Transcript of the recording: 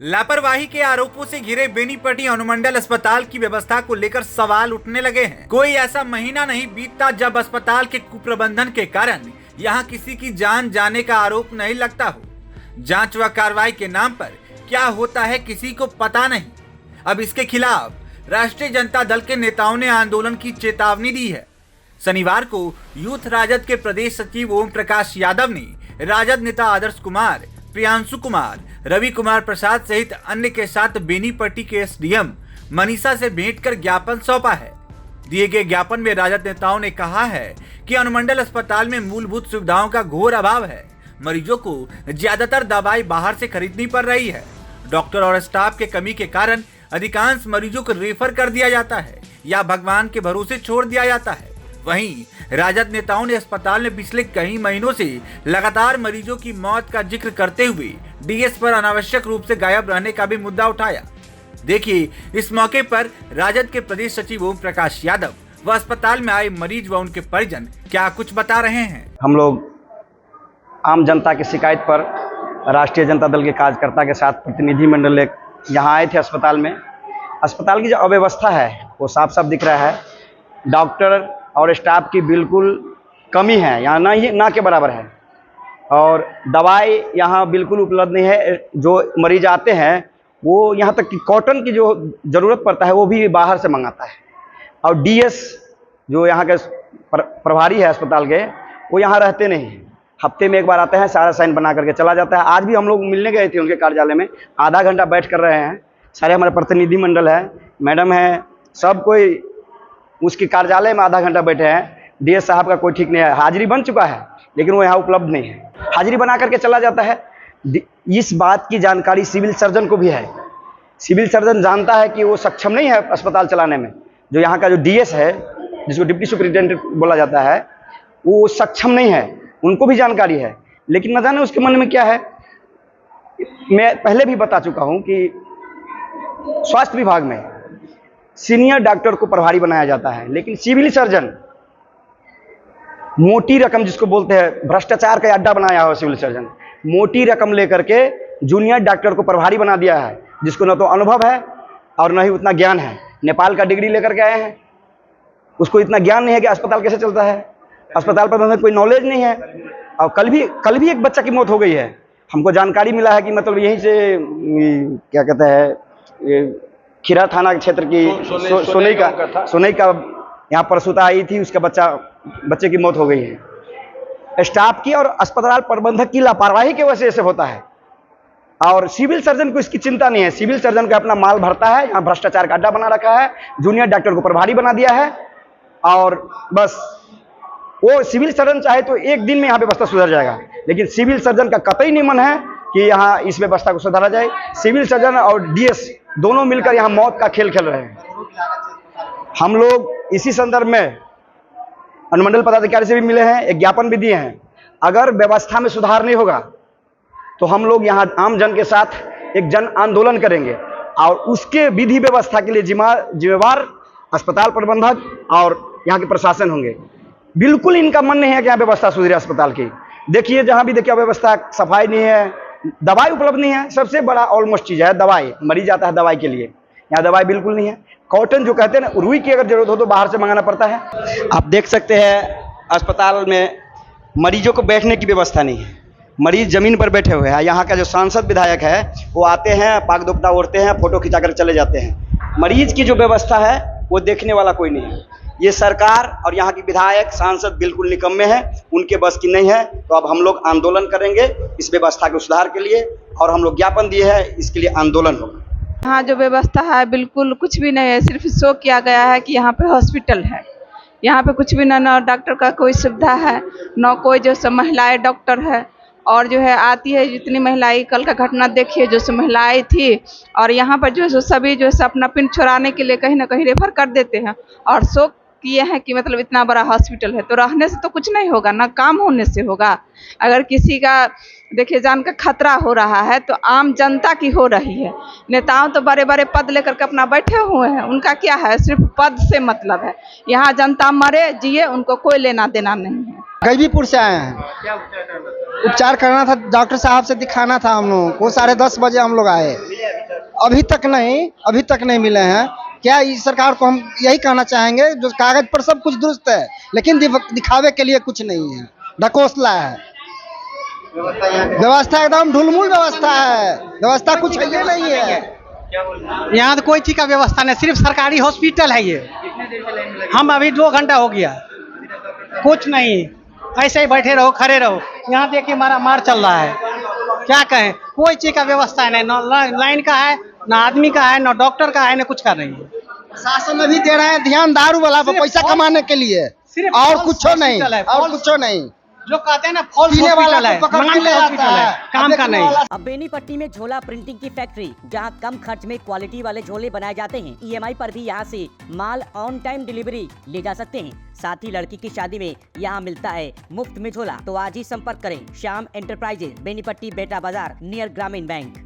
लापरवाही के आरोपों से घिरे बेनीपट्टी अनुमंडल अस्पताल की व्यवस्था को लेकर सवाल उठने लगे हैं। कोई ऐसा महीना नहीं बीतता जब अस्पताल के कुप्रबंधन के कारण यहां किसी की जान जाने का आरोप नहीं लगता हो। जांच व कार्रवाई के नाम पर क्या होता है किसी को पता नहीं। अब इसके खिलाफ राष्ट्रीय जनता दल के नेताओं ने आंदोलन की चेतावनी दी है। शनिवार को यूथ राजद के प्रदेश सचिव ओम प्रकाश यादव ने राजद नेता आदर्श कुमार, प्रियांशु कुमार, रवि कुमार प्रसाद सहित अन्य के साथ बेनीपट्टी के एसडीएम मनीषा से भेंट कर ज्ञापन सौंपा है। दिए गए ज्ञापन में राजद नेताओं ने कहा है कि अनुमंडल अस्पताल में मूलभूत सुविधाओं का घोर अभाव है। मरीजों को ज्यादातर दवाई बाहर से खरीदनी पड़ रही है। डॉक्टर और स्टाफ के कमी के कारण अधिकांश मरीजों को रेफर कर दिया जाता है या भगवान के भरोसे छोड़ दिया जाता है। वहीं राजद नेताओं ने अस्पताल में पिछले कई महीनों से लगातार मरीजों की मौत का जिक्र करते हुए डीएस पर अनावश्यक रूप से गायब रहने का भी मुद्दा उठाया। देखिए इस मौके पर राजद के प्रदेश सचिव ओम प्रकाश यादव व अस्पताल में आए मरीज व उनके परिजन क्या कुछ बता रहे हैं। हम लोग आम जनता की शिकायत पर राष्ट्रीय जनता दल के कार्यकर्ता के साथ प्रतिनिधि मंडल यहाँ आए थे अस्पताल में। अस्पताल की जो अव्यवस्था है वो साफ साफ दिख रहा है। डॉक्टर और स्टाफ की बिल्कुल कमी है, यहाँ ना के बराबर है। और दवाई यहाँ बिल्कुल उपलब्ध नहीं है। जो मरीज आते हैं वो यहाँ तक कि कॉटन की जो ज़रूरत पड़ता है वो भी बाहर से मंगाता है। और डीएस जो यहाँ के प्रभारी है अस्पताल के, वो यहाँ रहते नहीं हैं। हफ्ते में एक बार आते हैं, सारा साइन बना करके चला जाता है। आज भी हम लोग मिलने गए थे उनके कार्यालय में, आधा घंटा बैठ कर रहे हैं। सारे हमारे प्रतिनिधि मंडल है, मैडम है, सब कोई उसके कार्यालय में आधा घंटा बैठे हैं। डीएस साहब का कोई ठीक नहीं है। हाजिरी बन चुका है लेकिन वो यहाँ उपलब्ध नहीं है, हाजिरी बना करके चला जाता है। इस बात की जानकारी सिविल सर्जन को भी है। सिविल सर्जन जानता है कि वो सक्षम नहीं है अस्पताल चलाने में। जो यहाँ का जो डीएस है, जिसको डिप्टी सुपरिटेंडेंट बोला जाता है, वो सक्षम नहीं है, उनको भी जानकारी है। लेकिन न जाने उसके मन में क्या है। मैं पहले भी बता चुका हूँ कि स्वास्थ्य विभाग में सीनियर डॉक्टर को प्रभारी बनाया जाता है, लेकिन सिविल सर्जन मोटी रकम, जिसको बोलते हैं भ्रष्टाचार का अड्डा बनाया हुआ सिविल सर्जन, मोटी रकम लेकर के जूनियर डॉक्टर को प्रभारी बना दिया है, जिसको न तो अनुभव है और न ही उतना ज्ञान है। नेपाल का डिग्री लेकर के आए हैं, उसको इतना ज्ञान नहीं है कि अस्पताल कैसे चलता है, अस्पताल पर कोई नॉलेज नहीं है। और कल भी एक बच्चा की मौत हो गई है। हमको जानकारी मिला है कि मतलब यहीं से क्या कहते हैं, खीरा थाना क्षेत्र की सोनई का यहाँ प्रसूता आई थी, उसका बच्चे की मौत हो गई है। स्टाफ की और अस्पताल प्रबंधक की लापरवाही की वजह से होता है। और सिविल सर्जन को इसकी चिंता नहीं है। सिविल सर्जन का अपना माल भरता है, यहाँ भ्रष्टाचार का अड्डा बना रखा है, जूनियर डॉक्टर को प्रभारी बना दिया है। और बस वो सिविल सर्जन चाहे तो एक दिन में यहाँ व्यवस्था सुधर जाएगा, लेकिन सिविल सर्जन का कतई नहीं मन है कि यहाँ इस व्यवस्था को सुधारा जाए। सिविल सर्जन और डीएस दोनों मिलकर यहाँ मौत का खेल खेल रहे हैं। हम लोग इसी संदर्भ में अनुमंडल पदाधिकारी से भी मिले हैं, एक ज्ञापन भी दिए हैं। अगर व्यवस्था में सुधार नहीं होगा तो हम लोग यहाँ आम जन के साथ एक जन आंदोलन करेंगे और उसके विधि व्यवस्था के लिए जिम्मेवार अस्पताल प्रबंधक और यहाँ के प्रशासन होंगे। बिल्कुल इनका मन नहीं है कि यहाँ व्यवस्था सुधरे अस्पताल की। देखिए जहाँ भी देखिए व्यवस्था, सफाई नहीं है, दवाई उपलब्ध नहीं है। सबसे बड़ा ऑलमोस्ट चीज़ है दवाई। मरीज आता है दवाई के लिए, यहाँ दवाई बिल्कुल नहीं है। कॉटन जो कहते हैं ना, रुई की अगर जरूरत हो तो बाहर से मंगाना पड़ता है। आप देख सकते हैं अस्पताल में मरीजों को बैठने की व्यवस्था नहीं है, मरीज जमीन पर बैठे हुए हैं। यहाँ का जो सांसद विधायक है वो आते हैं, पाग दुपट्टा ओढ़ते हैं, फोटो खिंचा कर चले जाते हैं। मरीज की जो व्यवस्था है वो देखने वाला कोई नहीं है। ये सरकार और यहाँ के विधायक सांसद बिल्कुल निकम्मे हैं, उनके बस की नहीं है। तो अब हम लोग आंदोलन करेंगे इस व्यवस्था के सुधार के लिए, और हम लोग ज्ञापन दिए हैं, इसके लिए आंदोलन होगा। यहाँ जो व्यवस्था है बिल्कुल कुछ भी नहीं है। सिर्फ शो किया गया है कि यहाँ पे हॉस्पिटल है, यहाँ पे कुछ भी ना डॉक्टर का कोई सुविधा है, न कोई जो सब महिलाएं डॉक्टर है। और जो है आती है जितनी महिलाएं, कल का घटना देखिए, जो सब महिलाएं थी और यहाँ पर जो है सभी जो है अपना पिन छोड़ाने के लिए कहीं ना कहीं रेफर कर देते हैं। और शो किए हैं कि मतलब इतना बड़ा हॉस्पिटल है, तो रहने से तो कुछ नहीं होगा, ना काम होने से होगा। अगर किसी का देखिए जान का खतरा हो रहा है तो आम जनता की हो रही है। नेताओं तो बड़े बड़े पद लेकर के अपना बैठे हुए हैं, उनका क्या है, सिर्फ पद से मतलब है। यहाँ जनता मरे जिए, उनको कोई लेना देना नहीं है। गईबीपुर से आए हैं, क्या उपचार करना था? उपचार करना था, डॉक्टर साहब से दिखाना था हम लोग को। 10:30 बजे हम लोग आए। अभी तक नहीं मिले हैं। क्या इस सरकार को हम यही कहना चाहेंगे, जो कागज पर सब कुछ दुरुस्त है लेकिन दिखावे के लिए कुछ नहीं है, ढकोसला है। व्यवस्था एकदम ढुलमुल व्यवस्था है, व्यवस्था कुछ है नहीं है। यहाँ तो कोई चीज का व्यवस्था नहीं, सिर्फ सरकारी हॉस्पिटल है ये। हम अभी 2 घंटा हो गया, कुछ नहीं, ऐसे ही बैठे रहो, खड़े रहो। यहाँ देखिए मारा मार चल रहा है, क्या कहें, कोई चीज का व्यवस्था नहीं, ना लाइन का है, ना आदमी का है, ना डॉक्टर का है, ना कुछ का नहीं है। शासन अभी दे रहे हैं ध्यान दारू वाला पर पैसा कमाने के लिए, और कुछ नहीं, और कुछ नहीं। जो कहते हैं ना फॉल्स पीने वाला हॉस्पिटल है, को पकड़ के ले हॉस्पिटल आता है, है, काम का नहीं। अब बेनीपट्टी में झोला प्रिंटिंग की फैक्ट्री, जहां कम खर्च में क्वालिटी वाले झोले बनाए जाते हैं। EMI पर भी यहां से माल ऑन टाइम डिलीवरी ले जा सकते हैं। साथ ही लड़की की शादी में यहां मिलता है मुफ्त में झोला। तो आज ही संपर्क करें श्याम एंटरप्राइजेज, बेनीपट्टी, बेटा बाजार, नियर ग्रामीण बैंक।